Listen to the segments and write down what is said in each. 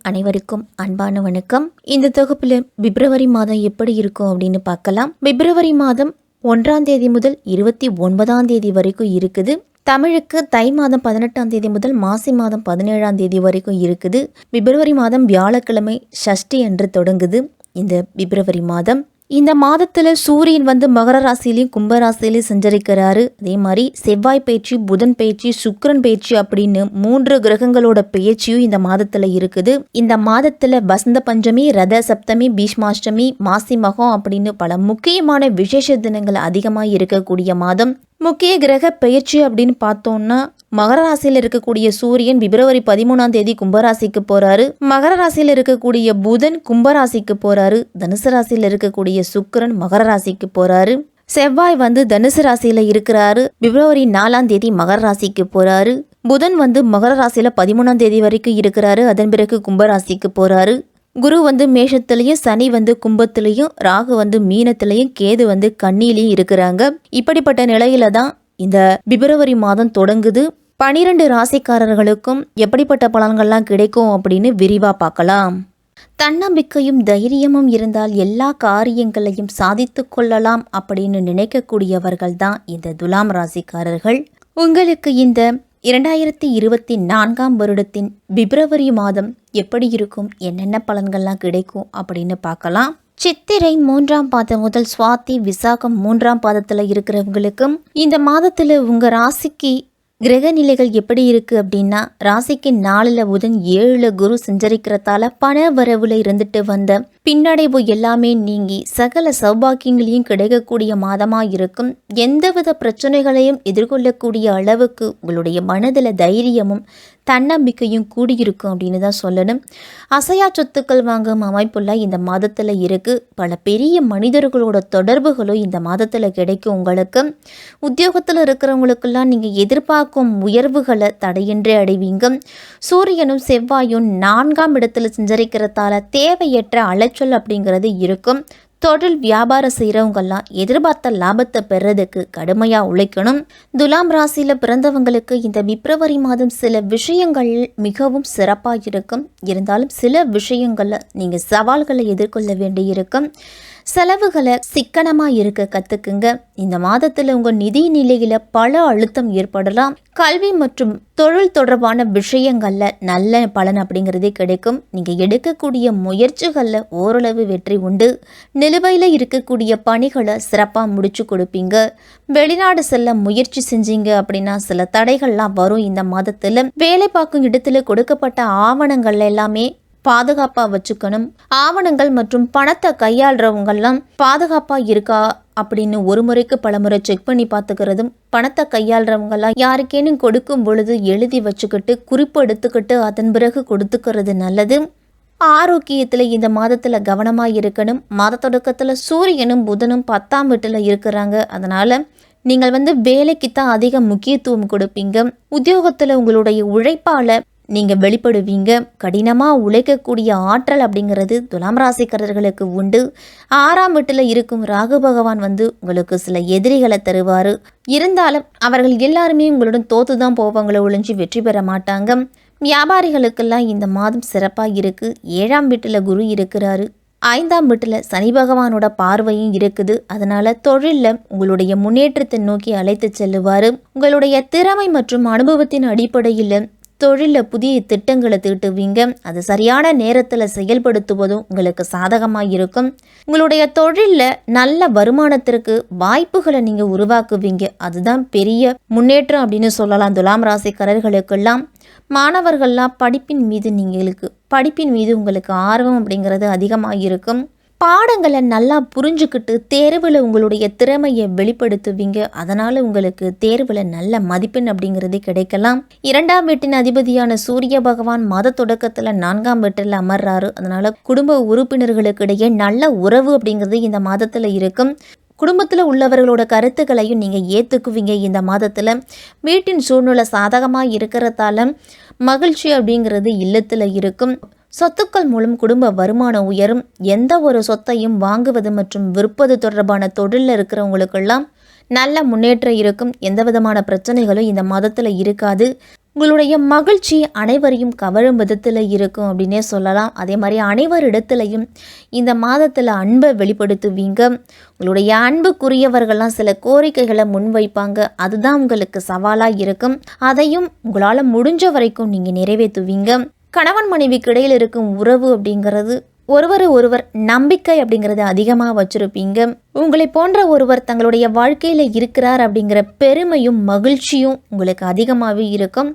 அனைவருக்கும் அன்பான வணக்கம். இந்த தொகுப்பில் பிப்ரவரி மாதம் எப்படி இருக்கும் அப்படின்னு பார்க்கலாம். பிப்ரவரி மாதம் 1ஆம் தேதி முதல் 29ஆம் தேதி வரைக்கும் இருக்குது. தமிழுக்கு தை மாதம் 18ஆம் தேதி முதல் மாசி மாதம் 17ஆம் தேதி வரைக்கும் இருக்குது. பிப்ரவரி மாதம் வியாழக்கிழமை சஷ்டி அன்று தொடங்குது. இந்த பிப்ரவரி மாதம் இந்த மாதத்தில் சூரியன் மகர ராசிலையும் கும்பராசிலையும் சஞ்சரிக்கிறாரு. அதே மாதிரி செவ்வாய் பயிற்சி, புதன் பயிற்சி, சுக்கிரன் பயிற்சி அப்படின்னு 3 கிரகங்களோட பயிற்சியும் இந்த மாதத்தில் இருக்குது. இந்த மாதத்தில் வசந்த பஞ்சமி, ரத சப்தமி, பீஷ்மாஷ்டமி, மாசி மகம் அப்படின்னு பல முக்கியமான விசேஷ தினங்கள் அதிகமாக இருக்கக்கூடிய மாதம். முக்கிய கிரக பயிற்சி அப்படின்னு பார்த்தோம்னா மகர ராசியில் இருக்கக்கூடிய சூரியன் பிப்ரவரி 13ஆம் தேதி கும்பராசிக்கு போறாரு. மகர ராசியில் இருக்கக்கூடிய புதன் கும்பராசிக்கு போறாரு. தனுசு ராசியில் இருக்கக்கூடிய சுக்கிரன் மகர ராசிக்கு போறாரு. செவ்வாய் தனுசு ராசியில இருக்கிறாரு. பிப்ரவரி 4ஆம் தேதி மகர ராசிக்கு போறாரு. புதன் மகர ராசியில 13ஆம் தேதி வரைக்கும் இருக்கிறாரு. அதன் பிறகு கும்பராசிக்கு போறாரு. குரு மேஷத்திலையும், சனி கும்பத்திலையும், ராகு மீனத்திலையும், கேது கன்னியிலையும் இருக்கிறாங்க. இப்படிப்பட்ட நிலையில தான் இந்த பிப்ரவரி மாதம் தொடங்குது. 12 ராசிக்காரர்களுக்கும் எப்படிப்பட்ட பலன்கள்லாம் கிடைக்கும் அப்படின்னு விரிவா பார்க்கலாம். தன்னம்பிக்கையும் தைரியமும் இருந்தால் எல்லா காரியங்களையும் சாதித்து கொள்ளலாம் அப்படின்னு நினைக்கக்கூடியவர்கள் தான் இந்த துலாம் ராசிக்காரர்கள். உங்களுக்கு இந்த 2024ஆம் வருடத்தின் பிப்ரவரி மாதம் எப்படி இருக்கும், என்னென்ன பலன்கள்லாம் கிடைக்கும் அப்படின்னு பார்க்கலாம். சித்திரை 3ஆம் பாதம் முதல் சுவாதி, விசாகம் 3ஆம் பாதத்தில் இருக்கிறவங்களுக்கும் இந்த மாதத்தில் உங்கள் ராசிக்கு கிரக நிலைகள் எப்படி இருக்கு அப்படின்னா, ராசிக்கு 4ல் புதன், 7ல் குரு சஞ்சரிக்கிறதால பண வரவுல இருந்துட்டு வந்த பின்னடைவு எல்லாமே நீங்கி சகல சௌபாக்கியங்களையும் கிடைக்கக்கூடிய மாதமா இருக்கும். எந்தவித பிரச்சனைகளையும் எதிர்கொள்ளக்கூடிய அளவுக்கு உங்களுடைய மனதில் தைரியமும் தன்னம்பிக்கையும் கூடியிருக்கும் அப்படின்னு தான் சொல்லணும். அசையா சொத்துக்கள் வாங்கும் அமைப்புள்ள இந்த மாதத்தில் இருக்கு. பல பெரிய மனிதர்களோட தொடர்புகளும் இந்த மாதத்தில் கிடைக்கும். உங்களுக்கு உத்தியோகத்தில் இருக்கிறவங்களுக்கெல்லாம் நீங்கள் எதிர்பார்க்கும் உயர்வுகளை தடையின்றி அடைவீங்க. சூரியனும் செவ்வாயும் 4ஆம் இடத்துல சஞ்சரிக்கிறதால தேவையற்ற அலைச்சல் அப்படிங்கிறது இருக்கும். தொழில் வியாபாரம் செய்கிறவங்கெல்லாம் எதிர்பார்த்த லாபத்தை பெறதுக்கு கடுமையாக உழைக்கணும். துலாம் ராசியில் பிறந்தவங்களுக்கு இந்த பிப்ரவரி மாதம் சில விஷயங்கள் மிகவும் சிறப்பாக இருக்கும். இருந்தாலும் சில விஷயங்களில் நீங்கள் சவால்களை எதிர்கொள்ள வேண்டியிருக்கும். செலவுகளை சிக்கனமாக இருக்க கற்றுக்குங்க. இந்த மாதத்தில் உங்கள் நிதி நிலையில் பல அழுத்தம் ஏற்படலாம். கல்வி மற்றும் தொழில் தொடர்பான விஷயங்களில் நல்ல பலன் அப்படிங்கிறதே கிடைக்கும். நீங்கள் எடுக்கக்கூடிய முயற்சிகளில் ஓரளவு வெற்றி உண்டு. நிலுவையில் இருக்கக்கூடிய பணிகளை சிறப்பாக முடிச்சு கொடுப்பீங்க. வெளிநாடு செல்ல முயற்சி செஞ்சீங்க அப்படின்னா சில தடைகள்லாம் வரும். இந்த மாதத்தில் வேலை பார்க்கும் இடத்துல கொடுக்கப்பட்ட ஆவணங்கள் எல்லாமே பாதுகாப்பாக வச்சுக்கணும். ஆவணங்கள் மற்றும் பணத்தை கையாளுறவங்கெல்லாம் பாதுகாப்பாக இருக்கா அப்படின்னு ஒரு முறைக்கு பல முறை செக் பண்ணி பார்த்துக்கிறதும், பணத்தை கையாளுறவங்கெல்லாம் யாருக்கேனும் கொடுக்கும் பொழுது எழுதி வச்சுக்கிட்டு குறிப்பு எடுத்துக்கிட்டு அதன் பிறகு கொடுத்துக்கிறது நல்லது. ஆரோக்கியத்தில் இந்த மாதத்தில் கவனமாக இருக்கணும். மாத தொடக்கத்தில் சூரியனும் புதனும் 10ஆம் வீட்டில் இருக்கிறாங்க. அதனால் நீங்கள் வேலைக்கு தான் அதிக முக்கியத்துவம் கொடுப்பீங்க. உத்தியோகத்தில் உங்களுடைய உழைப்பால் நீங்கள் வெளிப்படுவீங்க. கடினமாக உழைக்கக்கூடிய ஆற்றல் அப்படிங்கிறது துலாம் ராசிக்காரர்களுக்கு உண்டு. 6ஆம் வீட்டில் இருக்கும் ராகு பகவான் உங்களுக்கு சில எதிரிகளை தருவார். இருந்தாலும் அவர்கள் எல்லாருமே உங்களுடன் தோத்து தான் போவாங்களோ ஒழிஞ்சு வெற்றி பெற மாட்டாங்க. வியாபாரிகளுக்கெல்லாம் இந்த மாதம் சிறப்பாக இருக்குது. 7ஆம் வீட்டில் குரு இருக்கிறாரு. 5ஆம் வீட்டில் சனி பகவானோட பார்வையும் இருக்குது. அதனால தொழிலில் உங்களுடைய முன்னேற்றத்தை நோக்கி அழைத்து செல்லுவார். உங்களுடைய திறமை மற்றும் அனுபவத்தின் அடிப்படையில் தொழிலில் புதிய திட்டங்களை தீட்டுவீங்க. அது சரியான நேரத்தில் செயல்படுத்துவதும் உங்களுக்கு சாதகமாக இருக்கும். உங்களுடைய தொழிலில் நல்ல வருமானத்திற்கு வாய்ப்புகளை நீங்கள் உருவாக்குவீங்க. அதுதான் பெரிய முன்னேற்றம் அப்படின்னு சொல்லலாம். துலாம் ராசிக்காரர்களுக்கெல்லாம் மாணவர்கள்லாம் படிப்பின் மீது உங்களுக்கு ஆர்வம் அப்படிங்கிறது அதிகமாக இருக்கும். பாடங்களை நல்லா புரிஞ்சுக்கிட்டு தேர்வில் உங்களுடைய திறமையை வெளிப்படுத்துவீங்க. அதனால் உங்களுக்கு தேர்வில் நல்ல மதிப்பெண் அப்படிங்கிறது கிடைக்கலாம். 2ஆம் வீட்டின் அதிபதியான சூரிய பகவான் மாத தொடக்கத்தில் 4ஆம் வீட்டில் அமர்றாரு. அதனால் குடும்ப உறுப்பினர்களுக்கு இடையே நல்ல உறவு அப்படிங்கிறது இந்த மாதத்தில் இருக்கும். குடும்பத்தில் உள்ளவர்களோட கருத்துக்களையும் நீங்கள் ஏற்றுக்குவீங்க. இந்த மாதத்தில் வீட்டின் சூழ்நிலை சாதகமாக இருக்கிறதால மகிழ்ச்சி அப்படிங்கிறது இல்லத்தில் இருக்கும். சொத்துக்கள் மூலம் குடும்ப வருமானம் உயரும். எந்த ஒரு சொத்தையும் வாங்குவது மற்றும் விற்பது தொடர்பான தொழிலில் இருக்கிறவங்களுக்கெல்லாம் நல்ல முன்னேற்றம் இருக்கும். எந்த விதமான பிரச்சனைகளும் இந்த மாதத்தில் இருக்காது. உங்களுடைய மகிழ்ச்சி அனைவரையும் கவரும் விதத்தில் இருக்கும் அப்படின்னே சொல்லலாம். அதே மாதிரி அனைவரிடத்துலையும் இந்த மாதத்தில் அன்பை வெளிப்படுத்துவீங்க. உங்களுடைய அன்புக்குரியவர்கள்லாம் சில கோரிக்கைகளை முன்வைப்பாங்க. அதுதான் உங்களுக்கு சவாலாக இருக்கும். அதையும் உங்களால் முடிஞ்ச வரைக்கும் நீங்கள் நிறைவேற்றுவீங்க. கணவன் மனைவிக்கு இடையில் இருக்கும் உறவு அப்படிங்கிறது ஒருவர் நம்பிக்கை அப்படிங்கிறத அதிகமாக வச்சுருப்பீங்க. உங்களை போன்ற ஒருவர் தங்களுடைய வாழ்க்கையில் இருக்கிறார் அப்படிங்கிற பெருமையும் மகிழ்ச்சியும் உங்களுக்கு அதிகமாகவே இருக்கும்.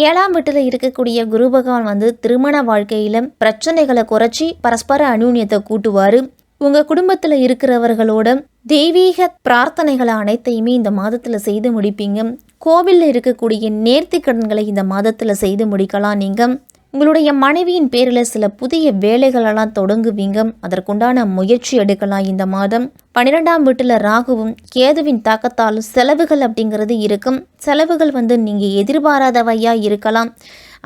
7ஆம் வீட்டில் இருக்கக்கூடிய குரு பகவான் திருமண வாழ்க்கையில் பிரச்சனைகளை குறைச்சி பரஸ்பர அந்யூன்யத்தை கூட்டுவார். உங்கள் குடும்பத்தில் இருக்கிறவர்களோட தெய்வீக பிரார்த்தனைகளை அனைத்தையுமே இந்த மாதத்தில் செய்து முடிப்பீங்க. கோவிலில் இருக்கக்கூடிய நேர்த்தி கடன்களை இந்த மாதத்தில் செய்து முடிக்கலாம். நீங்கள் உங்களுடைய மனைவியின் பேரில் சில புதிய வேலைகளெல்லாம் தொடங்குவீங்க. அதற்குண்டான முயற்சி எடுக்கலாம். இந்த மாதம் 12ஆம் வீட்டில் ராகுவும் கேதுவின் தாக்கத்தாலும் செலவுகள் அப்படிங்கிறது இருக்கும். செலவுகள் நீங்கள் எதிர்பாராதவையாக இருக்கலாம்.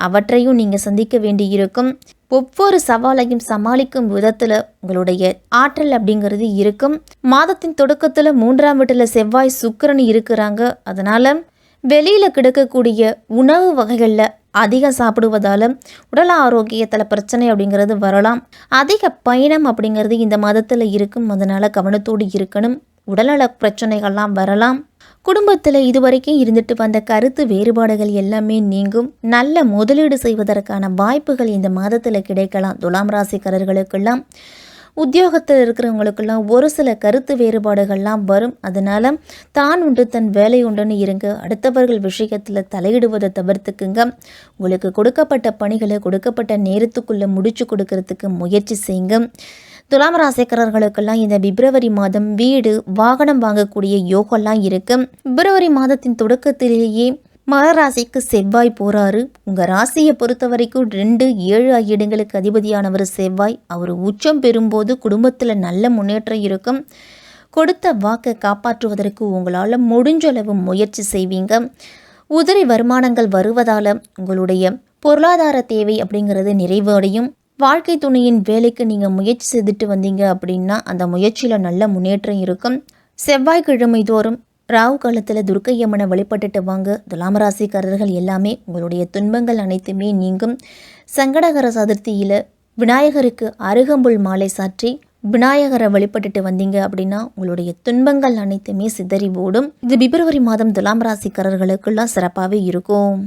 அவற்றையும் நீங்கள் சந்திக்க வேண்டி இருக்கும். ஒவ்வொரு சவாலையும் சமாளிக்கும் விதத்தில் உங்களுடைய ஆற்றல் அப்படிங்கிறது இருக்கும். மாதத்தின் தொடக்கத்தில் 3ஆம் வீட்டில் செவ்வாய் சுக்கிரன் இருக்கிறாங்க. அதனால் வெளியில் கிடைக்கக்கூடிய உணவு வகைகளில் அதிகம் சாப்பிடுவதால் உடல் ஆரோக்கியத்தில் பிரச்சனை அப்படிங்கிறது வரலாம். அதிக பயணம் அப்படிங்கிறது இந்த மாதத்தில் இருக்கும். அதனால் கவனத்தோடு இருக்கணும். உடல்நல பிரச்சனைகள்லாம் வரலாம். குடும்பத்தில் இதுவரைக்கும் இருந்துட்டு வந்த கருத்து வேறுபாடுகள் எல்லாமே நீங்கும். நல்ல முதலீடு செய்வதற்கான வாய்ப்புகள் இந்த மாதத்தில் கிடைக்கலாம். துலாம் ராசிக்காரர்களுக்கெல்லாம் உத்தியோகத்தில் இருக்கிறவங்களுக்கெல்லாம் ஒரு சில கருத்து வேறுபாடுகள்லாம் வரும். அதனால் தான் உண்டு தன் வேலை உண்டுன்னு இருங்க. அடுத்தவர்கள் விஷயத்தில் தலையிடுவதை தவிர்த்துக்குங்க. உங்களுக்கு கொடுக்கப்பட்ட பணிகளை கொடுக்கப்பட்ட நேரத்துக்குள்ளே முடிச்சு கொடுக்கறதுக்கு முயற்சி செய்யுங்க. துலாம் ராசிக்காரர்களுக்கெல்லாம் இந்த பிப்ரவரி மாதம் வீடு வாகனம் வாங்கக்கூடிய யோகம்லாம் இருக்குது. பிப்ரவரி மாதத்தின் தொடக்கத்திலேயே மகர ராசிக்கு செவ்வாய் போறாரு. உங்கள் ராசியை பொறுத்த வரைக்கும் 2, 7 ஆகிய இடங்களுக்கு அதிபதியானவர் செவ்வாய். அவர் உச்சம் பெறும்போது குடும்பத்தில் நல்ல முன்னேற்றம் இருக்கும். கொடுத்த வாக்கை காப்பாற்றுவதற்கு உங்களால் முடிஞ்சளவு முயற்சி செய்வீங்க. உதிரி வருமானங்கள் வருவதால் உங்களுடைய பொருளாதார தேவை அப்படிங்கிறது நிறைவடையும். வாழ்க்கை துணையின் வேலைக்கு நீங்கள் முயற்சி செய்துட்டு வந்தீங்க அப்படின்னா அந்த முயற்சியில் நல்ல முன்னேற்றம் இருக்கும். செவ்வாய்க்கிழமை தோறும் ராகு காலத்தில் துர்க்கையம்மனை வழிபட்டுட்டு வாங்க. துலாம் ராசிக்காரர்கள் எல்லாமே உங்களுடைய துன்பங்கள் அனைத்துமே நீங்கும். சங்கடகர சதுர்த்தியில் விநாயகருக்கு அருகம்புல் மாலை சாற்றி விநாயகரை வழிபட்டுட்டு வந்தீங்க அப்படின்னா உங்களுடைய துன்பங்கள் அனைத்துமே சிதறி ஓடும். இது பிப்ரவரி மாதம் துலாம் ராசிக்காரர்களுக்கெல்லாம் சிறப்பாகவே இருக்கும்.